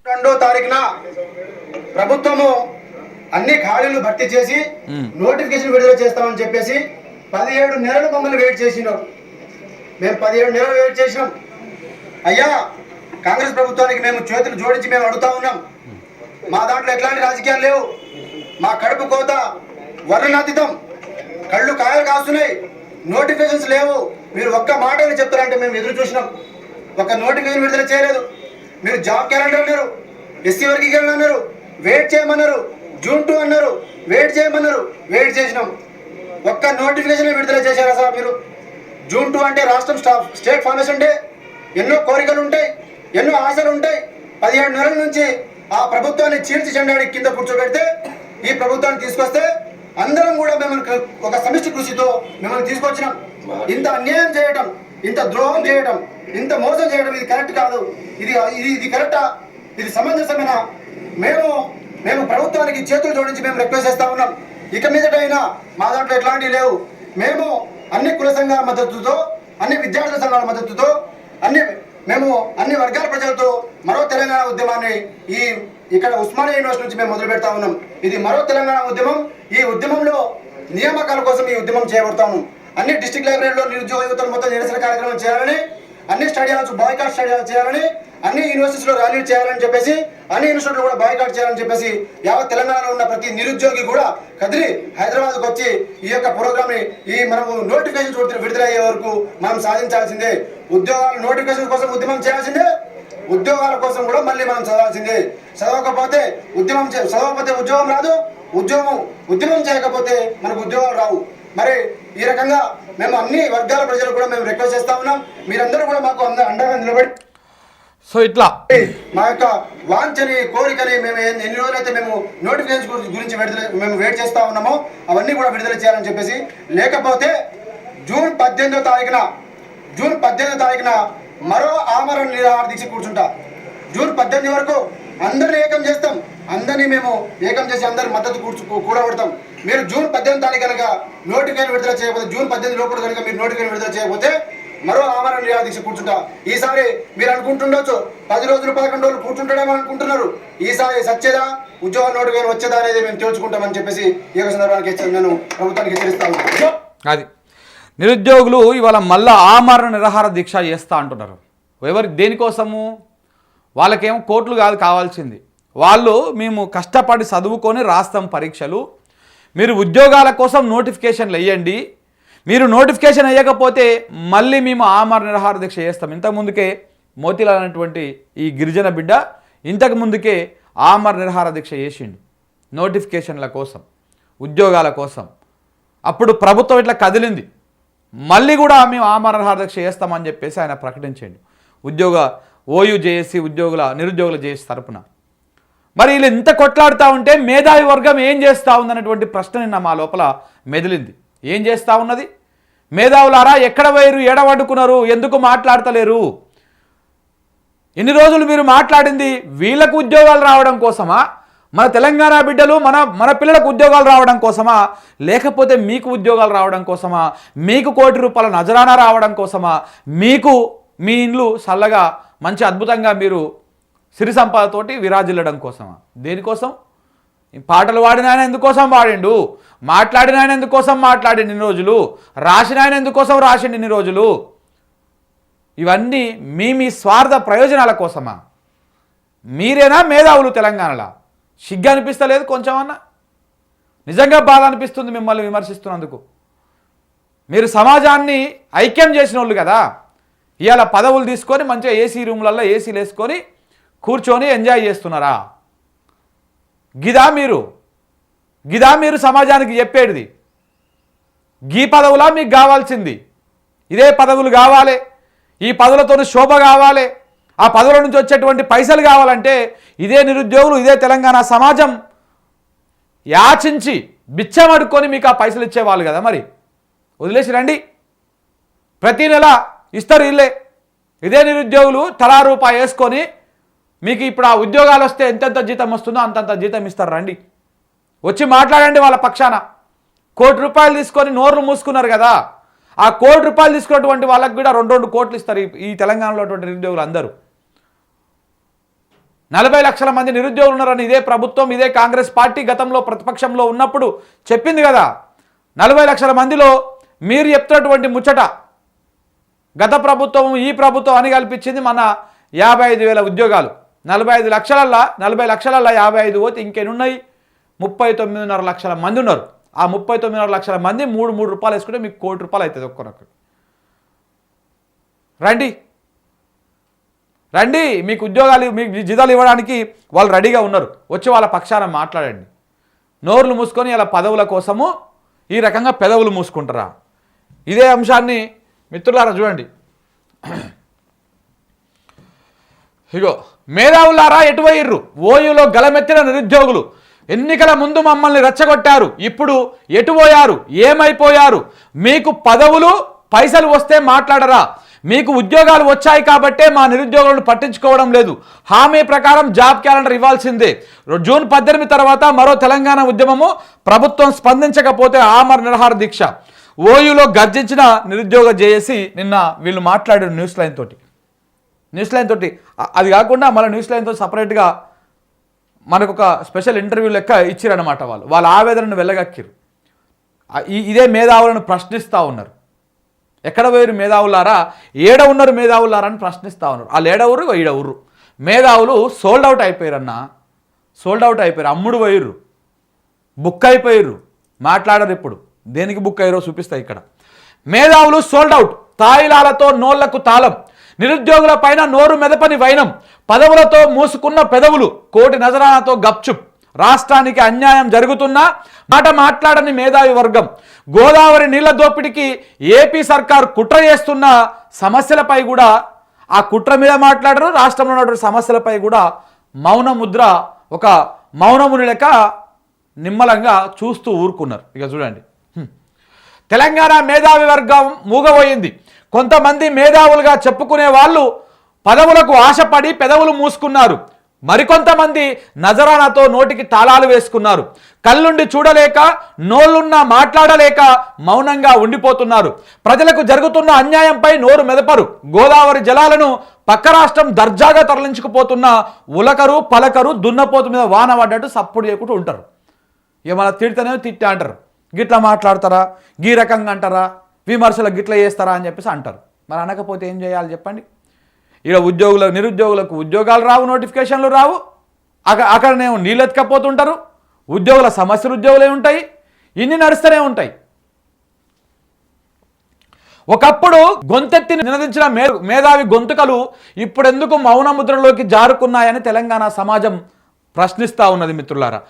2వ తారీఖున ప్రభుత్వము అన్ని ఖాళీలు భర్తీ చేసి నోటిఫికేషన్ విడుదల చేస్తామని చెప్పేసి 17 నెలలు మమ్మల్ని వెయిట్ చేసినాం. మేము 17 నెలలు వెయిట్ చేసినాం. అయ్యా, కాంగ్రెస్ ప్రభుత్వానికి మేము చేతులు జోడించి మేము అడుగుతా ఉన్నాం. మా దాంట్లో ఎట్లాంటి రాజకీయాలు లేవు. మా కడుపు కోత వర్ణనాతీతం, కళ్ళు కాయలు కాస్తున్నాయి, నోటిఫికేషన్స్ లేవు. మీరు ఒక్క మాట చెప్తారంటే మేము ఎదురు చూసినాం. ఒక నోటిఫికేషన్ విడుదల చేయలేదు. మీరు జాబ్ క్యాలెండర్ అన్నారు, ఎస్సీ వర్గీకరణ అన్నారు, వెయిట్ చేయమన్నారు, జూన్ 2 అన్నారు, వెయిట్ చేయమన్నారు, వెయిట్ చేసినాం. ఒక్క నోటిఫికేషన్ విడుదల చేశారా సార్ మీరు? జూన్ 2 అంటే రాష్ట్రం స్టేట్ ఫార్మేషన్ డే. ఎన్నో కోరికలు ఉంటాయి, ఎన్నో ఆశలు ఉంటాయి. 17 నెలల నుంచి ఆ ప్రభుత్వాన్ని చీల్చి చెండాడి కింద కూర్చోబెడితే ఈ ప్రభుత్వాన్ని తీసుకొస్తే అందరం కూడా మిమ్మల్ని ఒక సమిష్టి కృషితో మిమ్మల్ని తీసుకొచ్చినాం. ఇంత అన్యాయం చేయటం, ఇంత ద్రోహం చేయటం, ఇంత మోసం చేయడం ఇది కరెక్ట్ కాదు. ఇది కరెక్టా? ఇది సమంజసమేనా? మేము ప్రభుత్వానికి చేతులు జోడించి మేము రిక్వెస్ట్ చేస్తా ఉన్నాం. ఇక మీదటైనా మా దాంట్లో ఎట్లాంటివి లేవు. మేము అన్ని కుల సంఘాల మద్దతుతో, అన్ని విద్యార్థుల సంఘాల మద్దతుతో, అన్ని వర్గాల ప్రజలతో మరో తెలంగాణ ఉద్యమాన్ని ఇక్కడ ఉస్మానియా యూనివర్సిటీ నుంచి మేము మొదలు పెడతా ఉన్నాం. ఇది మరో తెలంగాణ ఉద్యమం. ఈ ఉద్యమంలో నియామకాల కోసం ఈ ఉద్యమం చేయబడతాము. అన్ని డిస్ట్రిక్ట్ లైబ్రరీలో నిరుద్యోగ యువతలు మొత్తం నిరసన కార్యక్రమం చేయాలని, అన్ని స్టేడియాలు బాయ్కాట్ స్టేడియాలు చేయాలని, అన్ని యూనివర్సిటీలో ర్యాలీలు చేయాలని చెప్పేసి, అన్ని యూనివర్సిటీలు కూడా బాయ్కాట్ చేయాలని చెప్పేసి యావత్ తెలంగాణలో ఉన్న ప్రతి నిరుద్యోగి కూడా కదిలి హైదరాబాద్కు వచ్చి ఈ యొక్క ప్రోగ్రామ్ ని మనము నోటిఫికేషన్ విడుదలయ్యే వరకు మనం సాధించాల్సిందే. ఉద్యోగాల నోటిఫికేషన్ కోసం ఉద్యమం చేయాల్సిందే. ఉద్యోగాల కోసం కూడా మళ్ళీ మనం చదవాల్సిందే. చదవకపోతే ఉద్యోగం రాదు. ఉద్యమం చేయకపోతే మనకు ఉద్యోగాలు రావు. మరి ఈ రకంగా మేము అన్ని వర్గాల ప్రజలు కూడా మేము రిక్వెస్ట్ చేస్తా ఉన్నాం. మీరందరూ కూడా మాకు అండగా నిలబడి ఇట్లా మా యొక్క వాంఛని కోరికని మేము ఎన్ని రోజులైతే మేము నోటిఫికేషన్ గురించి మేము వెయిట్ చేస్తా ఉన్నామో అవన్నీ కూడా విడుదల చేయాలని చెప్పేసి, లేకపోతే జూన్ 18వ తారీఖున మరో ఆమరణ నిరాహార దీక్ష కూర్చుంటా. జూన్ 18 వరకు అందరిని ఏకం చేస్తాం. అందరినీ మేము ఏకం చేసి అందరి మద్దతు కూడబడతాం. మీరు జూన్ 18 తారీఖు కనుక నోటిఫికేషన్ విడుదల చేయకపోతే, జూన్ 18 లోపల కనుక మీరు నోటిఫికేషన్ విడుదల చేయకపోతే మరో ఆమరణ నిరాహార దీక్ష కూర్చుంటా. ఈసారి మీరు అనుకుంటుండొచ్చు 10 రోజులు 11 రోజులు కూర్చుంటాడేమో అనుకుంటున్నారు. ఈసారి సచ్చేదా, ఉద్యోగ నోటిఫికేషన్ వచ్చేదా అనేది మేము తేల్చుకుంటామని చెప్పేసి ఈ యొక్క సందర్భానికి నేను ప్రభుత్వానికి హెచ్చరిస్తాను. అది నిరుద్యోగులు ఇవాళ మళ్ళా ఆమరణ నిరాహార దీక్ష చేస్తా అంటున్నారు. దేనికోసము? వాళ్ళకేమో కోట్లు కాదు కావాల్సింది. మేము కష్టపడి చదువుకొని రాస్తాం పరీక్షలు, మీరు ఉద్యోగాల కోసం నోటిఫికేషన్లు వేయండి. మీరు నోటిఫికేషన్ వేయకపోతే మళ్ళీ మేము ఆమరణ నిరాహార దీక్ష చేస్తాం. ఇంతకుముందుకే మోతీలాల్ అనేటువంటి ఈ గిరిజన బిడ్డ ఇంతకు ముందుకే ఆమరణ నిరాహార దీక్ష చేసిండు నోటిఫికేషన్ల కోసం, ఉద్యోగాల కోసం. అప్పుడు ప్రభుత్వం ఇట్లా కదిలింది. మళ్ళీ కూడా మేము ఆమరణ నిరాహార దీక్ష చేస్తామని చెప్పేసి ఆయన ప్రకటించండు. ఓయూ జేఏసీ నిరుద్యోగుల జేఏసీ తరపున. మరి వీళ్ళు ఇంత కొట్లాడుతూ ఉంటే మేధావి వర్గం ఏం చేస్తూ ఉందన్నటువంటి ప్రశ్న నిన్న మా లోపల మెదిలింది. ఏం చేస్తూ ఉన్నది? మేధావులారా ఎక్కడ పోయారు, ఎడవడుకున్నారు, ఎందుకు మాట్లాడతలేరు? ఎన్ని రోజులు మీరు మాట్లాడింది వీళ్ళకు ఉద్యోగాలు రావడం కోసమా, మన తెలంగాణ బిడ్డలు మన పిల్లలకు ఉద్యోగాలు రావడం కోసమా, లేకపోతే మీకు ఉద్యోగాలు రావడం కోసమా, మీకు ₹1 కోటి నజరానా రావడం కోసమా, మీకు మీ ఇండ్లు చల్లగా మంచి అద్భుతంగా మీరు సిరి సంపదతోటి విరాజిల్లడం కోసమా? దేనికోసం? పాటలు పాడిన ఆయన ఎందుకోసం పాడిండు, మాట్లాడిన ఆయన ఎందుకోసం మాట్లాడిండు ఇన్ని రోజులు, రాసిన ఆయన ఎందుకోసం రాసిండు ఇన్ని రోజులు? ఇవన్నీ మీ స్వార్థ ప్రయోజనాల కోసమా? మీరేనా మేధావులు తెలంగాణలో? సిగ్గు అనిపిస్తలేదు కొంచెమన్నా? నిజంగా బాధ అనిపిస్తుంది మిమ్మల్ని విమర్శిస్తున్నందుకు. మీరు సమాజాన్ని ఐక్యం చేసిన వాళ్ళు కదా. ఇవాళ పదవులు తీసుకొని మంచిగా ఏసీ రూమ్లలో ఏసీలు వేసుకొని కూర్చొని ఎంజాయ్ చేస్తున్నారా? గిదా మీరు సమాజానికి చెప్పేది? గీ పదవులా మీకు కావాల్సింది? ఇదే పదవులు కావాలి, ఈ పదవులతో శోభ కావాలి, ఆ పదవుల నుంచి వచ్చేటువంటి పైసలు కావాలంటే ఇదే నిరుద్యోగులు, ఇదే తెలంగాణ సమాజం యాచించి బిచ్చమడుకొని మీకు ఆ పైసలు ఇచ్చేవాళ్ళు కదా. మరి వదిలేసి రండి. ప్రతి నెల ఇస్తారు ఇల్లే. ఇదే నిరుద్యోగులు తలా రూపాయి వేసుకొని మీకు ఇప్పుడు ఆ ఉద్యోగాలు వస్తే ఎంతెంత జీతం వస్తుందో అంతంత జీతం ఇస్తారు. రండి, వచ్చి మాట్లాడండి వాళ్ళ పక్షాన. ₹1 కోటి తీసుకొని నోర్లు మూసుకున్నారు కదా. ఆ ₹1 కోటి తీసుకున్నటువంటి వాళ్ళకి కూడా 2 కోట్లు ఇస్తారు ఈ తెలంగాణలో నిరుద్యోగులు అందరూ. 40 లక్షల మంది నిరుద్యోగులు ఉన్నారని ఇదే ప్రభుత్వం, ఇదే కాంగ్రెస్ పార్టీ గతంలో ప్రతిపక్షంలో ఉన్నప్పుడు చెప్పింది కదా. 40 లక్షల మందిలో మీరు చెప్తున్నటువంటి ముచ్చట గత ప్రభుత్వం ఈ ప్రభుత్వం అని కల్పించింది మన 55,000 ఉద్యోగాలు. 40 లక్షలల్లా 55 పోతే ఇంకెన్నున్నాయి? 39.5 లక్షల మంది ఉన్నారు. ఆ 39.5 లక్షల మంది 3 రూపాయలు వేసుకుంటే మీకు ₹1 కోటి అవుతుంది ఒక్కొక్కరికి. రండి, మీకు ఉద్యోగాలు, మీకు జీతాలు ఇవ్వడానికి వాళ్ళు రెడీగా ఉన్నారు. వచ్చి వాళ్ళ పక్షాన మాట్లాడండి. నోర్లు మూసుకొని ఇలా పదవుల కోసము ఈ రకంగా పెదవులు మూసుకుంటారా? ఇదే అంశాన్ని మిత్రులారా చూడండి. ఇగో మేధావులారా ఎటువైర్రు, ఓయూలో గలమెత్తిన నిరుద్యోగులు ఎన్నికల ముందు మమ్మల్ని రెచ్చగొట్టారు, ఇప్పుడు ఎటుపోయారు, ఏమైపోయారు? మీకు పదవులు పైసలు వస్తే మాట్లాడరా? మీకు ఉద్యోగాలు వచ్చాయి కాబట్టే మా నిరుద్యోగులను పట్టించుకోవడం లేదు. హామీ ప్రకారం జాబ్ క్యాలెండర్ ఇవ్వాల్సిందే. జూన్ 18 తర్వాత మరో తెలంగాణ ఉద్యమము. ప్రభుత్వం స్పందించకపోతే ఆమర నిరాహార దీక్ష. ఓయూలో గర్జించిన నిరుద్యోగ జేఏసీ. నిన్న వీళ్ళు మాట్లాడారు న్యూస్ లైన్ తోటి. అది కాకుండా మళ్ళీ న్యూస్ లైన్తో సపరేట్గా మనకు ఒక స్పెషల్ ఇంటర్వ్యూ లెక్క ఇచ్చిరన్నమాట. వాళ్ళ ఆవేదనను వెళ్ళగక్కిరు. ఇదే మేధావులను ప్రశ్నిస్తూ ఉన్నారు. ఎక్కడ పోయారు మేధావులారా, ఏడ ఉన్నారు మేధావులారా అని ప్రశ్నిస్తూ ఉన్నారు. వాళ్ళు ఏడవురు ఈడవురు. మేధావులు సోల్డ్ అవుట్ అయిపోయారన్నా, అమ్ముడు పోయిర్రు, బుక్ అయిపోయిర్రు, మాట్లాడరు. ఇప్పుడు దేనికి బుక్ అయ్యారో చూపిస్తా ఇక్కడ. మేధావులు సోల్డ్ అవుట్, తాయిలాలతో నోళ్లకు తాళం, నిరుద్యోగుల పైన నోరు మెదపని వైనం, పదవులతో మూసుకున్న పెదవులు, కోటి నజరానాతో గప్చుప్. రాష్ట్రానికి అన్యాయం జరుగుతున్నా మాట మాట్లాడని మేధావి వర్గం. గోదావరి నీళ్ల దోపిడికి ఏపీ సర్కార్ కుట్ర చేస్తున్న సమస్యలపై కూడా ఆ కుట్ర మీద మాట్లాడరు. రాష్ట్రంలో ఉన్నటువంటి సమస్యలపై కూడా మౌన ముద్ర, ఒక మౌనముని లెక్క నిమ్మలంగా చూస్తూ ఊరుకున్నారు. ఇక చూడండి, తెలంగాణ మేధావి వర్గం మూగబోయింది. కొంతమంది మేధావులుగా చెప్పుకునే వాళ్ళు పదవులకు ఆశపడి పెదవులు మూసుకున్నారు. మరికొంతమంది నజరానాతో నోటికి తాళాలు వేసుకున్నారు. కళ్ళుండి చూడలేక, నోళ్ళున్నా మాట్లాడలేక మౌనంగా ఉండిపోతున్నారు. ప్రజలకు జరుగుతున్న అన్యాయంపై నోరు మెదపరు. గోదావరి జలాలను పక్క రాష్ట్రం దర్జాగా తరలించుకుపోతున్న ఉలకరు పలకరు, దున్నపోతు మీద వాన పడ్డట్టు సప్పుడు చేయకుండా ఉంటారు. ఏమన్నా తిడితేనే తిట్టే అంటారు. గిట్లా మాట్లాడతారా, గీ రకంగా అంటారా, విమర్శలకు గిట్లా చేస్తారా అని చెప్పేసి అంటారు. మరి అనకపోతే ఏం చేయాలి చెప్పండి? ఇక్కడ నిరుద్యోగులకు ఉద్యోగాలు రావు, నోటిఫికేషన్లు రావు, అక్కడనేమో నీళ్ళు ఎత్తుకపోతుంటారు. ఉద్యోగుల సమస్యలు ఉద్యోగులే ఉంటాయి. ఇన్ని నడుస్తూనే ఉంటాయి. ఒకప్పుడు గొంతెత్తి నినదించిన మేధావి గొంతుకలు ఇప్పుడెందుకు మౌన ముద్రలోకి జారుకున్నాయని తెలంగాణ సమాజం ప్రశ్నిస్తూ ఉన్నది మిత్రులారా.